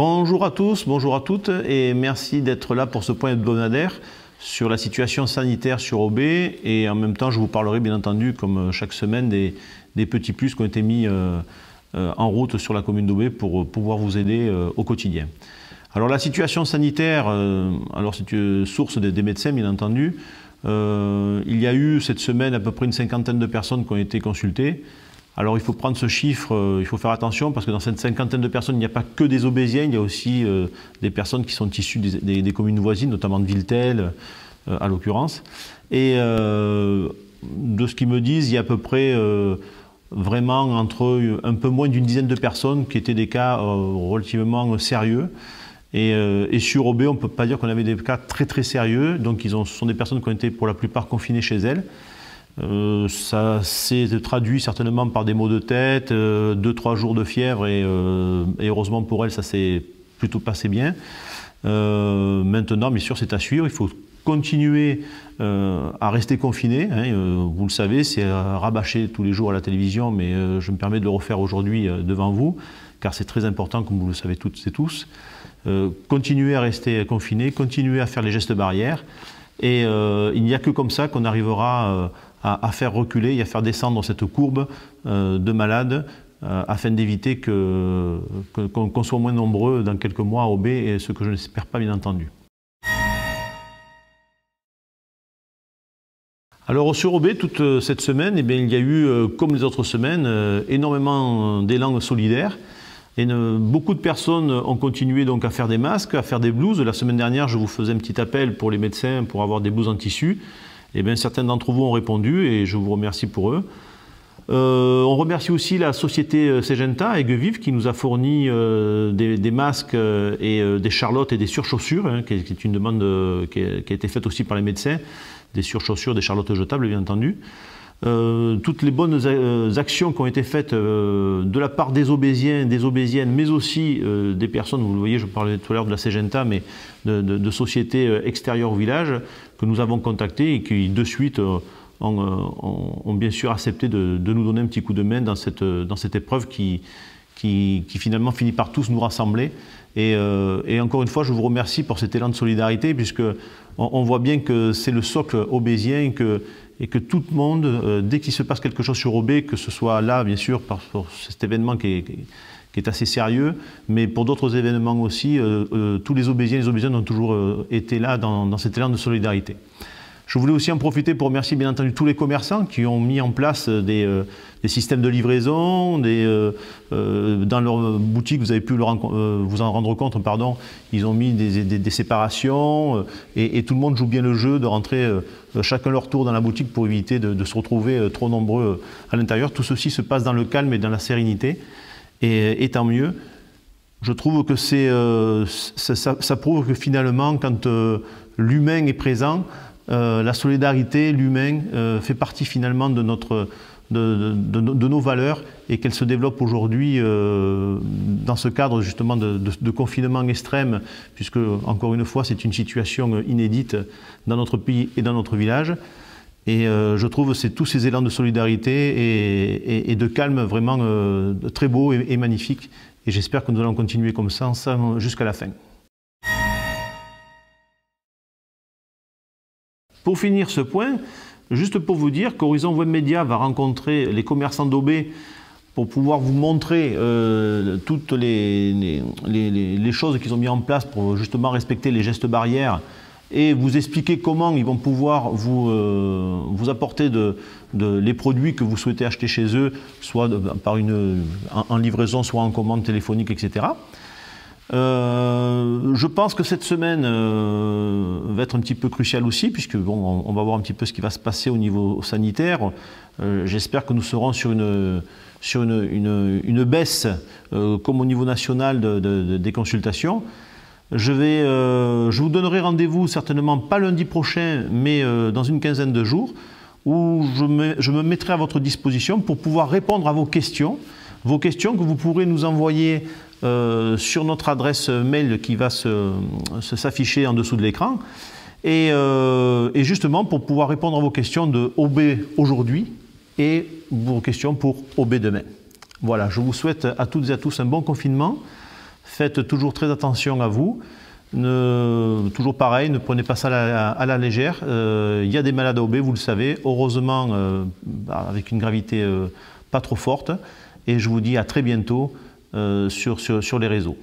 Bonjour à tous, bonjour à toutes et merci d'être là pour ce point hebdomadaire sur la situation sanitaire sur Aubé et en même temps je vous parlerai bien entendu comme chaque semaine des petits plus qui ont été mis en route sur la commune d'Aubé pour pouvoir vous aider au quotidien. Alors la situation sanitaire, alors c'est une source des médecins bien entendu, il y a eu cette semaine à peu près une cinquantaine de personnes qui ont été consultées. Alors il faut prendre ce chiffre, il faut faire attention parce que dans cette cinquantaine de personnes, il n'y a pas que des Aubésiens, il y a aussi des personnes qui sont issues des communes voisines, notamment de Villetel, à l'occurrence. Et de ce qu'ils me disent, il y a à peu près vraiment entre un peu moins d'une dizaine de personnes qui étaient des cas relativement sérieux. Et sur Aubé, on ne peut pas dire qu'on avait des cas très très sérieux, donc ce sont des personnes qui ont été pour la plupart confinées chez elles. Ça s'est traduit certainement par des maux de tête, 2-3 jours de fièvre et heureusement pour elle ça s'est plutôt passé bien. Maintenant bien sûr c'est à suivre, il faut continuer à rester confiné, hein, vous le savez c'est rabâché tous les jours à la télévision mais je me permets de le refaire aujourd'hui devant vous car c'est très important comme vous le savez toutes et tous. Continuer à rester confiné, continuer à faire les gestes barrières et il n'y a que comme ça qu'on arrivera à faire reculer et à faire descendre cette courbe de malades afin d'éviter qu'on soit moins nombreux dans quelques mois à Aubé, et ce que je n'espère pas bien entendu. Alors sur Aubé, toute cette semaine, eh bien, il y a eu, comme les autres semaines, énormément d'élan solidaire. Et beaucoup de personnes ont continué donc à faire des masques, à faire des blouses. La semaine dernière, je vous faisais un petit appel pour les médecins pour avoir des blouses en tissu. Eh bien, certains d'entre vous ont répondu et je vous remercie pour eux. On remercie aussi la société Segenta, Aigues-Vives, qui nous a fourni des masques et des charlottes et des surchaussures, hein, qui est une demande qui a été faite aussi par les médecins, des surchaussures, des charlottes jetables, bien entendu. Toutes les bonnes actions qui ont été faites de la part des Aubésiens, des Aubésiennes, mais aussi des personnes, vous le voyez, je parlais tout à l'heure de la Segenta, mais de sociétés extérieures au village, que nous avons contactées et qui de suite ont bien sûr accepté de nous donner un petit coup de main dans cette épreuve qui finalement finit par tous nous rassembler. Et encore une fois, je vous remercie pour cet élan de solidarité, puisque on voit bien que c'est le socle aubésien et que tout le monde, dès qu'il se passe quelque chose sur Aubé, que ce soit là, bien sûr, pour cet événement qui est assez sérieux, mais pour d'autres événements aussi, tous les Aubésiens et les Aubésiennes ont toujours été là dans cet élan de solidarité. Je voulais aussi en profiter pour remercier bien entendu tous les commerçants qui ont mis en place des systèmes de livraison, dans leur boutique, vous avez pu vous en rendre compte, pardon, ils ont mis des séparations et tout le monde joue bien le jeu de rentrer chacun leur tour dans la boutique pour éviter de se retrouver trop nombreux à l'intérieur. Tout ceci se passe dans le calme et dans la sérénité et tant mieux. Je trouve que ça prouve que finalement quand l'humain est présent, la solidarité, l'humain, fait partie finalement de nos valeurs et qu'elle se développe aujourd'hui dans ce cadre justement de confinement extrême, puisque encore une fois c'est une situation inédite dans notre pays et dans notre village. Et je trouve que tous ces élans de solidarité et de calme vraiment très beaux et magnifiques. Et j'espère que nous allons continuer comme ça jusqu'à la fin. Pour finir ce point, juste pour vous dire qu'Horizon Web Média va rencontrer les commerçants d'Aubé pour pouvoir vous montrer toutes les choses qu'ils ont mis en place pour justement respecter les gestes barrières et vous expliquer comment ils vont pouvoir vous apporter les produits que vous souhaitez acheter chez eux, soit en livraison, soit en commande téléphonique, etc. Je pense que cette semaine va être un petit peu cruciale aussi, puisque bon, on va voir un petit peu ce qui va se passer au niveau sanitaire. J'espère que nous serons sur une baisse, comme au niveau national des consultations. Je vous donnerai rendez-vous certainement pas lundi prochain, mais dans une quinzaine de jours, où je me mettrai à votre disposition pour pouvoir répondre à vos questions que vous pourrez nous envoyer sur notre adresse mail qui va s'afficher en dessous de l'écran et justement pour pouvoir répondre à vos questions de Aubé aujourd'hui et vos questions pour Aubé demain. Voilà, je vous souhaite à toutes et à tous un bon confinement. Faites toujours très attention à vous. Toujours pareil, ne prenez pas ça à la légère. Il y a des malades à OB, vous le savez. Heureusement, avec une gravité pas trop forte. Et je vous dis à très bientôt sur les réseaux.